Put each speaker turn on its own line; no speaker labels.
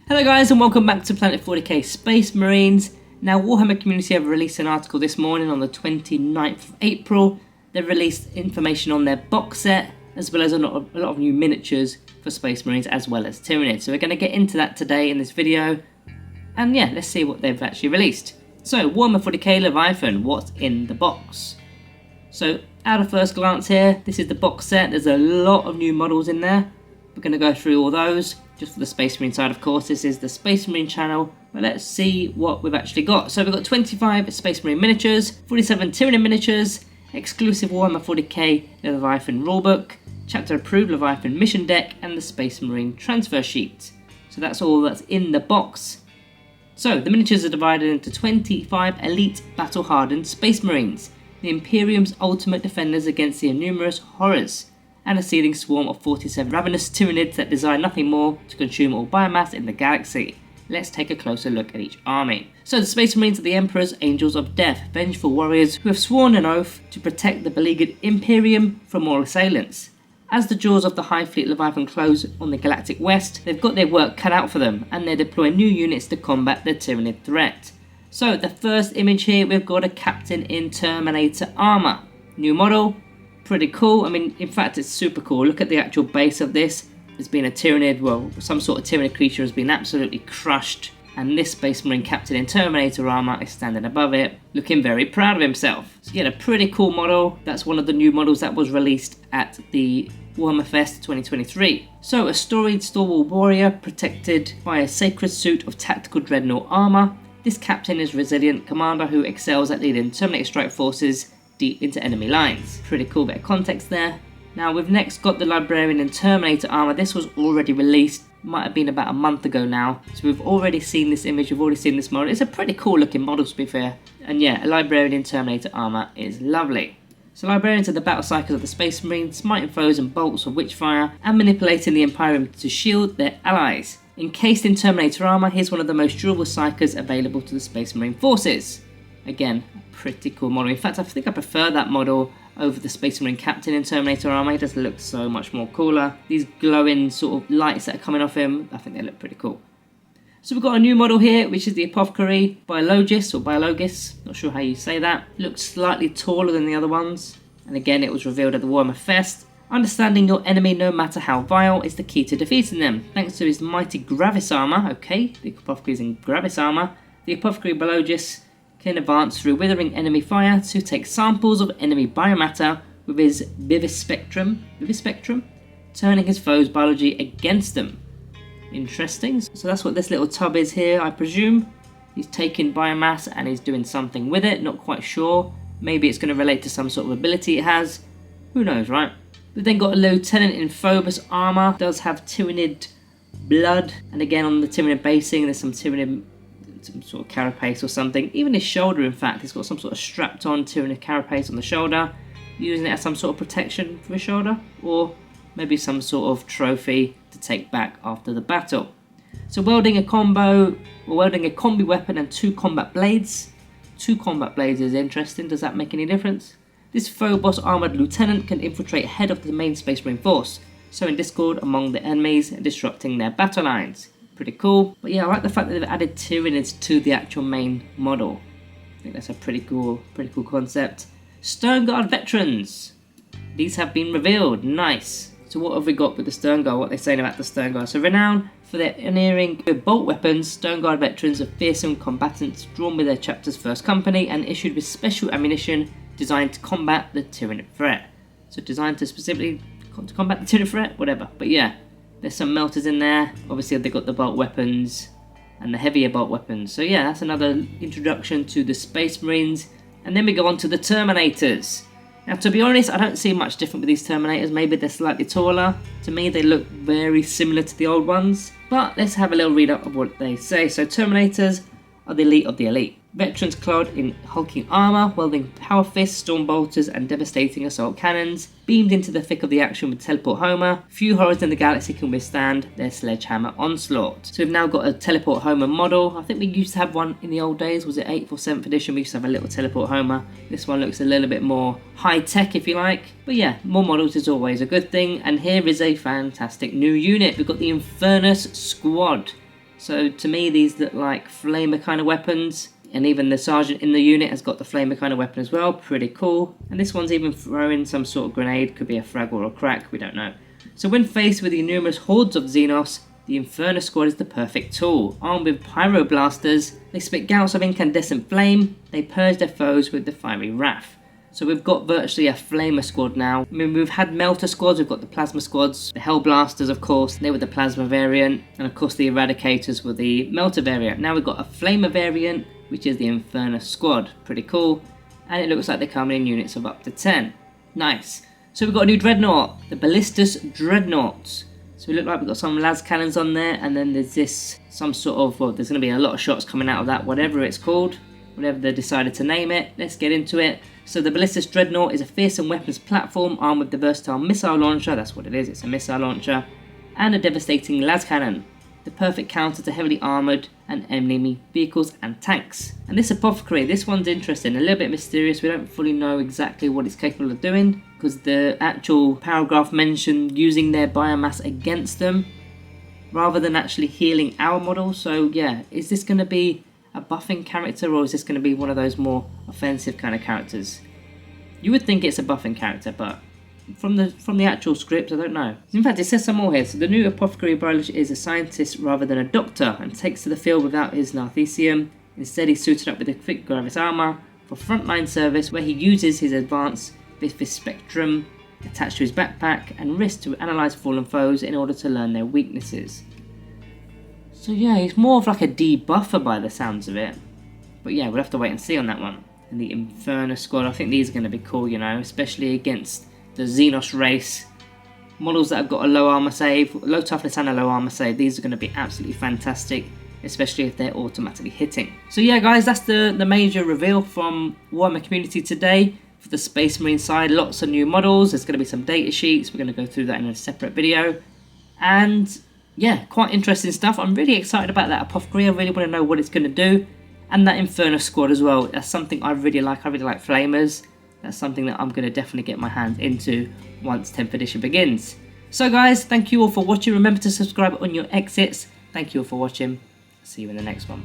Hello guys and welcome back to Planet 40k Space Marines. Now Warhammer community have released an article this morning on the 29th of April. They've released information on their box set as well as a lot of new miniatures for Space Marines as well as Tyranids. So we're going to get into that today in this video. And yeah, let's see what they've actually released. So Warhammer 40k Leviathan, what's in the box? So at a first glance here, this is the box set. There's a lot of new models in there. We're going to go through all those. Just for the Space Marine side, of course, this is the Space Marine channel. But let's see what we've actually got. So we've got 25 Space Marine miniatures, 47 Tyranid miniatures, exclusive Warhammer 40k Leviathan rulebook, chapter approved Leviathan mission deck, and the Space Marine transfer sheet. So that's all that's in the box. So the miniatures are divided into 25 elite battle-hardened Space Marines, the Imperium's ultimate defenders against the numerous horrors, and a seething swarm of 47 ravenous Tyranids that desire nothing more to consume all biomass in the galaxy. Let's take a closer look at each army. So the Space Marines are the Emperor's Angels of Death, vengeful warriors who have sworn an oath to protect the beleaguered Imperium from all assailants. As the jaws of the High Fleet Leviathan close on the Galactic West, they've got their work cut out for them, and they're deploying new units to combat the Tyranid threat. So the first image here, we've got a Captain in Terminator armor. New model. Pretty cool. I mean, in fact, it's super cool. Look at the actual base of this. It's been a Tyranid, well, some sort of Tyranid creature has been absolutely crushed, and this Space Marine Captain in Terminator armor is standing above it, looking very proud of himself. So yeah, a pretty cool model. That's one of the new models that was released at the Warhammer Fest 2023. So a storied stalwart warrior protected by a sacred suit of tactical dreadnought armor. This captain is a resilient commander who excels at leading Terminator strike forces deep into enemy lines. Pretty cool bit of context there. Now we've next got the Librarian in Terminator armor. This was already released, might have been about a month ago now. So we've already seen this image, we've already seen this model. It's a pretty cool looking model to be fair. And yeah, a Librarian in Terminator armor is lovely. So Librarians are the battle cycles of the Space Marines, smiting foes and bolts of witchfire and manipulating the Imperium to shield their allies. Encased in Terminator armor, here's one of the most durable psychers available to the Space Marine forces. Again, a pretty cool model. In fact, I think I prefer that model over the Space Marine Captain in Terminator armor. It does look so much more cooler. These glowing sort of lights that are coming off him, I think they look pretty cool. So we've got a new model here, which is the Apothecary Biologis, not sure how you say that. Looks slightly taller than the other ones. And again, it was revealed at the Warhammer Fest. Understanding your enemy, no matter how vile, is the key to defeating them. Thanks to his mighty Gravis armor, okay, the Apothecary's in Gravis armor, the Apothecary Biologis can advance through withering enemy fire to take samples of enemy biomatter with his Vivispectrum, turning his foes' biology against them. Interesting. So that's what this little tub is here, I presume. He's taking biomass and he's doing something with it, not quite sure. Maybe it's going to relate to some sort of ability it has. Who knows, right? We've then got a Lieutenant in Phobos armor. Does have Tyranid blood. And again, on the Tyranid basing, there's some Tyranid, some sort of carapace or something. Even his shoulder, in fact, he's got some sort of strapped on Tyranid carapace on the shoulder. Using it as some sort of protection for his shoulder. Or maybe some sort of trophy to take back after the battle. So welding a combi weapon and 2 combat blades. 2 combat blades is interesting. Does that make any difference? This Phobos armoured lieutenant can infiltrate ahead of the main Space Marine force, sowing discord among the enemies and disrupting their battle lines. Pretty cool. But yeah, I like the fact that they've added Tyranids to the actual main model. I think that's a pretty cool concept. Sternguard veterans. These have been revealed. Nice. So what have we got with the Sternguard? What are they saying about the Sternguard? So renowned for their unerring bolt weapons, Sternguard veterans are fearsome combatants drawn with their chapter's first company and issued with special ammunition designed to combat the Tyranid threat. So designed to specifically to combat the Tyranid threat? Whatever. But yeah, there's some melters in there. Obviously they've got the bolt weapons and the heavier bolt weapons. So yeah, that's another introduction to the Space Marines. And then we go on to the Terminators. Now to be honest, I don't see much different with these Terminators. Maybe they're slightly taller. To me they look very similar to the old ones. But let's have a little read up of what they say. So Terminators are the elite of the elite. Veterans clad in hulking armour, wielding power fists, storm bolters and devastating assault cannons, beamed into the thick of the action with Teleport Homer. Few horrors in the galaxy can withstand their sledgehammer onslaught. So we've now got a Teleport Homer model. I think we used to have one in the old days. Was it 8th or 7th edition? We used to have a little Teleport Homer. This one looks a little bit more high tech if you like. But yeah, more models is always a good thing. And here is a fantastic new unit. We've got the Infernus Squad. So to me, these look like flamer kind of weapons. And even the sergeant in the unit has got the flamer kind of weapon as well. Pretty cool. And this one's even throwing some sort of grenade. Could be a frag or a crack. We don't know. So when faced with the numerous hordes of Xenos, the Inferno Squad is the perfect tool. Armed with pyroblasters, they spit gouts of incandescent flame. They purge their foes with the fiery wrath. So we've got virtually a flamer squad now. I mean, we've had melter squads, we've got the plasma squads, the hellblasters, of course, they were the plasma variant, and of course the eradicators were the melter variant. Now we've got a flamer variant, which is the Inferno Squad. Pretty cool. And it looks like they're coming in units of up to 10. Nice. So we've got a new dreadnought, the Ballistus Dreadnoughts. So we look like we've got some las cannons on there, and then there's this, some sort of, well, there's going to be a lot of shots coming out of that, whatever it's called, whatever they decided to name it. Let's get into it. So the Ballistus Dreadnought is a fearsome weapons platform armed with the versatile missile launcher, that's what it is, it's a missile launcher, and a devastating las cannon. The perfect counter to heavily armoured and enemy vehicles and tanks. And this Apothecary, this one's interesting, a little bit mysterious. We don't fully know exactly what it's capable of doing, because the actual paragraph mentioned using their biomass against them rather than actually healing our model. So yeah, is this going to be a buffing character, or is this going to be one of those more offensive kind of characters? You would think it's a buffing character, but from the actual script, I don't know. In fact, it says some more here. So the new Apothecary biologist is a scientist rather than a doctor, and takes to the field without his narthecium. Instead, he's suited up with a thick gravis armour for frontline service, where he uses his advanced Bifis spectrum attached to his backpack and wrist to analyse fallen foes in order to learn their weaknesses. So yeah, he's more of like a debuffer by the sounds of it. But yeah, we'll have to wait and see on that one. And the Inferno Squad, I think these are going to be cool, you know, especially against the Xenos race. Models that have got a low armor save, low toughness and a low armor save, these are going to be absolutely fantastic, especially if they're automatically hitting. So yeah guys, that's the major reveal from Warhammer Community today for the Space Marine side. Lots of new models, there's going to be some data sheets, we're going to go through that in a separate video. And yeah, quite interesting stuff. I'm really excited about that Apothecary. I really want to know what it's going to do. And that Inferno Squad as well. That's something I really like. I really like flamers. That's something that I'm going to definitely get my hands into once 10th edition begins. So guys, thank you all for watching. Remember to subscribe on your exits. Thank you all for watching. See you in the next one.